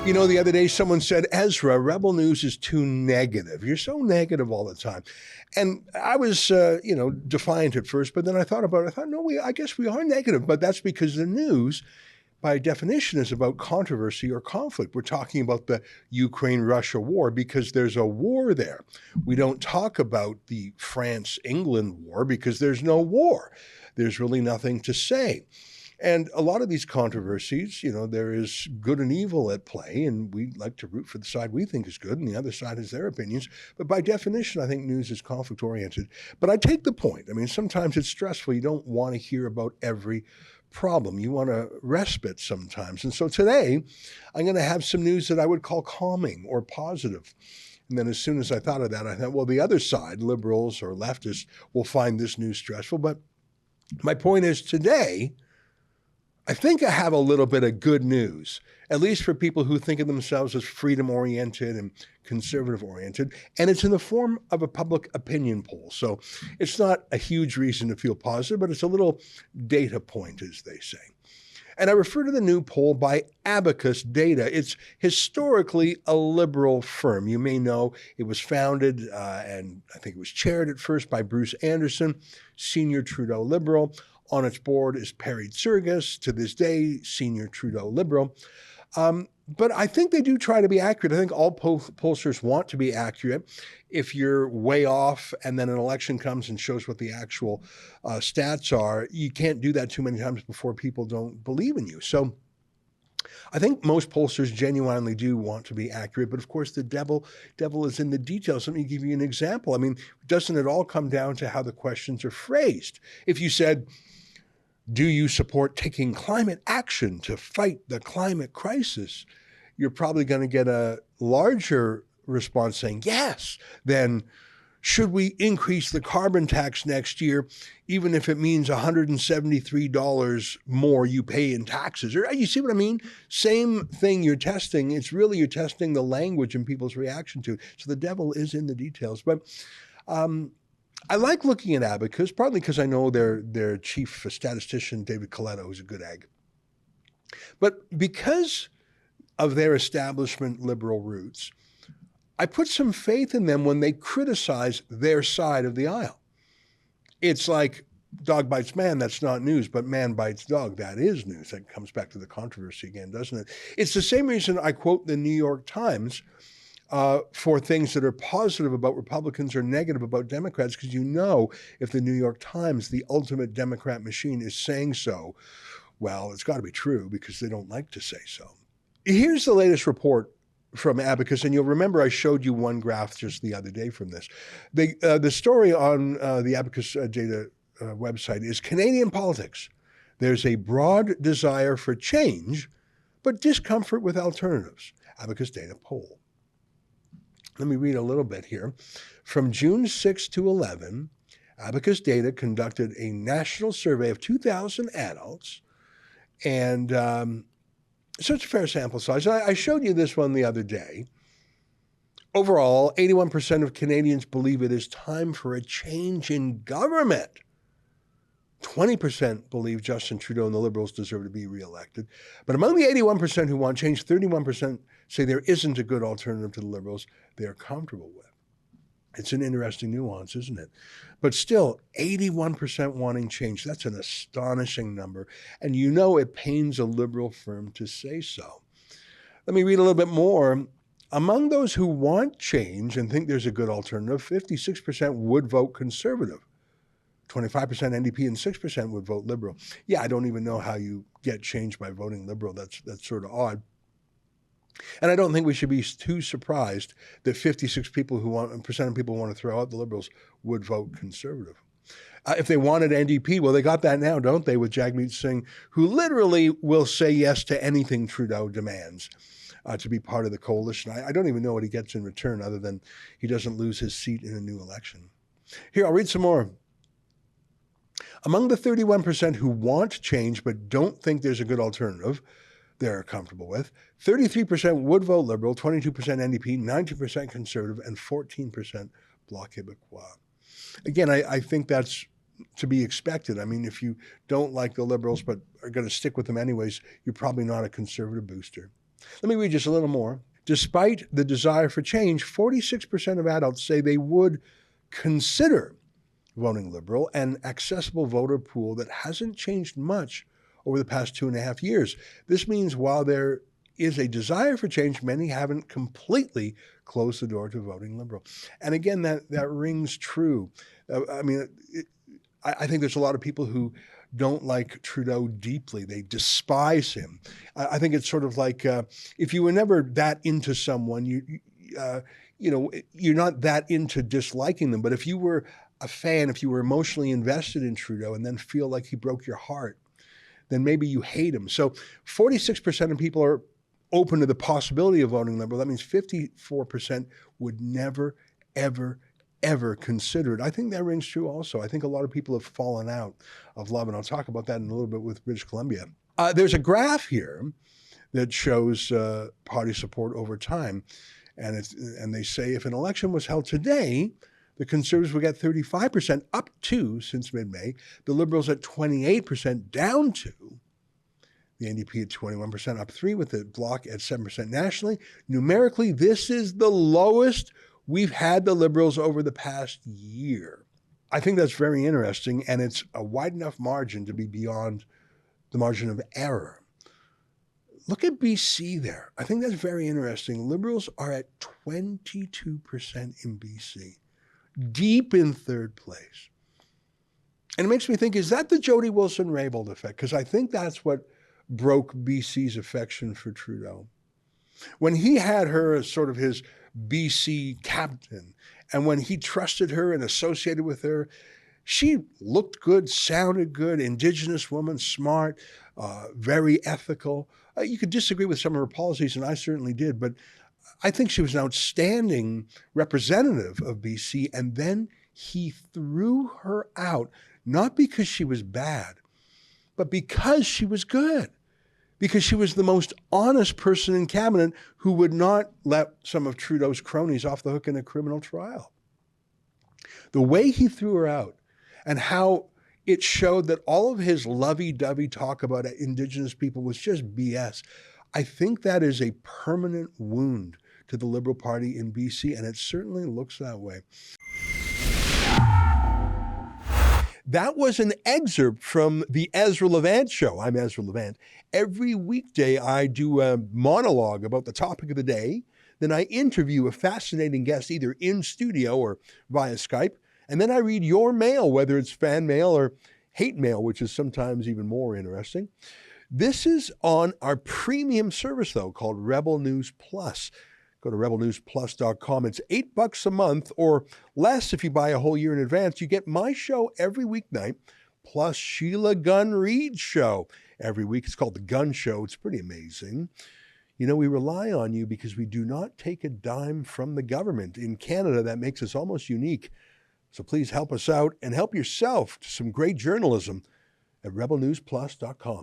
You know, the other day someone said, Ezra, Rebel News is too negative. You're so negative all the time. And I was, defiant at first, but then I thought about it. I thought, no, I guess we are negative, but that's because the news, by definition, is about controversy or conflict. We're talking about the Ukraine-Russia war because there's a war there. We don't talk about the France-England war because there's no war. There's really nothing to say. And a lot of these controversies, there is good and evil at play, and we like to root for the side we think is good, and the other side has their opinions. But by definition, I think news is conflict-oriented. But I take the point. I mean, sometimes it's stressful. You don't want to hear about every problem. You want a respite sometimes. And so today, I'm going to have some news that I would call calming or positive. And then as soon as I thought of that, I thought, well, the other side, liberals or leftists, will find this news stressful. But my point is today, I think I have a little bit of good news, at least for people who think of themselves as freedom-oriented and conservative-oriented, and it's in the form of a public opinion poll. So it's not a huge reason to feel positive, but it's a little data point, as they say. And I refer to the new poll by Abacus Data. It's historically a liberal firm. You may know it was founded and I think it was chaired at first by Bruce Anderson, senior Trudeau liberal. On its board is Perry Tsirgas, to this day, senior Trudeau liberal. But I think they do try to be accurate. I think all pollsters want to be accurate. If you're way off and then an election comes and shows what the actual stats are, you can't do that too many times before people don't believe in you. So I think most pollsters genuinely do want to be accurate, but of course the devil is in the details. Let me give you an example. I mean, doesn't it all come down to how the questions are phrased? If you said, do you support taking climate action to fight the climate crisis? You're probably going to get a larger response saying yes than should we increase the carbon tax next year, even if it means $173 more you pay in taxes? Or you see what I mean? Same thing you're testing. You're testing the language and people's reaction to it. So the devil is in the details. But I like looking at Abacus, partly because I know their chief statistician, David Coletto, who's a good egg. But because of their establishment liberal roots, I put some faith in them when they criticize their side of the aisle. It's like dog bites man, that's not news, but man bites dog, that is news. That comes back to the controversy again, doesn't it? It's the same reason I quote the New York Times for things that are positive about Republicans or negative about Democrats, because if the New York Times, the ultimate Democrat machine, is saying so, well, it's got to be true because they don't like to say so. Here's the latest report from Abacus, and you'll remember I showed you one graph just the other day from this. The story on the Abacus Data website is Canadian politics. There's a broad desire for change, but discomfort with alternatives. Abacus Data poll. Let me read a little bit here. From June 6 to 11, Abacus Data conducted a national survey of 2,000 adults, and so it's a fair sample size. I showed you this one the other day. Overall, 81% of Canadians believe it is time for a change in government. 20% believe Justin Trudeau and the Liberals deserve to be reelected. But among the 81% who want change, 31% say there isn't a good alternative to the Liberals they're comfortable with. It's an interesting nuance, isn't it? But still, 81% wanting change. That's an astonishing number. And it pains a liberal firm to say so. Let me read a little bit more. Among those who want change and think there's a good alternative, 56% would vote Conservative. 25% NDP and 6% would vote Liberal. Yeah, I don't even know how you get change by voting Liberal. That's sort of odd. And I don't think we should be too surprised that 56% of people who want to throw out the Liberals would vote Conservative. If they wanted NDP, well, they got that now, don't they, with Jagmeet Singh, who literally will say yes to anything Trudeau demands to be part of the coalition. I don't even know what he gets in return other than he doesn't lose his seat in a new election. Here, I'll read some more. Among the 31% who want change but don't think there's a good alternative they're comfortable with, 33% would vote Liberal, 22% NDP, 19% Conservative, and 14% Bloc Québécois. Again, I think that's to be expected. I mean, if you don't like the Liberals but are going to stick with them anyways, you're probably not a Conservative booster. Let me read just a little more. Despite the desire for change, 46% of adults say they would consider voting Liberal, an accessible voter pool that hasn't changed much over the past 2.5 years. This means while there is a desire for change, many haven't completely closed the door to voting Liberal. And again, that rings true. I think there's a lot of people who don't like Trudeau deeply. They despise him. I think it's sort of like if you were never that into someone, you're not that into disliking them. But if you were a fan, if you were emotionally invested in Trudeau and then feel like he broke your heart, then maybe you hate him. So 46% of people are open to the possibility of voting Liberal. That means 54% would never, ever consider it. I think that rings true also. I think a lot of people have fallen out of love, and I'll talk about that in a little bit with British Columbia. There's a graph here that shows party support over time, and they say if an election was held today, the Conservatives would get 35% up to, since mid-May, the Liberals at 28% down to, the NDP at 21%, up 3, with the Bloc at 7% nationally. Numerically, this is the lowest we've had the Liberals over the past year. I think that's very interesting, and it's a wide enough margin to be beyond the margin of error. Look at BC there. I think that's very interesting. Liberals are at 22% in BC, deep in third place. And it makes me think, is that the Jody Wilson-Raybould effect? Because I think that's what broke BC's affection for Trudeau. When he had her as sort of his BC captain, and when he trusted her and associated with her, she looked good, sounded good, Indigenous woman, smart, very ethical. You could disagree with some of her policies, and I certainly did, but I think she was an outstanding representative of BC, and then he threw her out, not because she was bad, but because she was good, because she was the most honest person in cabinet who would not let some of Trudeau's cronies off the hook in a criminal trial. The way he threw her out and how it showed that all of his lovey-dovey talk about Indigenous people was just BS. I think that is a permanent wound to the Liberal Party in BC, and it certainly looks that way. That was an excerpt from the Ezra Levant Show. I'm Ezra Levant. Every weekday, I do a monologue about the topic of the day. Then I interview a fascinating guest, either in studio or via Skype. And then I read your mail, whether it's fan mail or hate mail, which is sometimes even more interesting. This is on our premium service, though, called Rebel News Plus. Go to rebelnewsplus.com. It's $8 a month or less if you buy a whole year in advance. You get my show every weeknight, plus Sheila Gunn Reid's show every week. It's called The Gun Show. It's pretty amazing. You know, we rely on you because we do not take a dime from the government. In Canada, that makes us almost unique. So please help us out and help yourself to some great journalism at rebelnewsplus.com.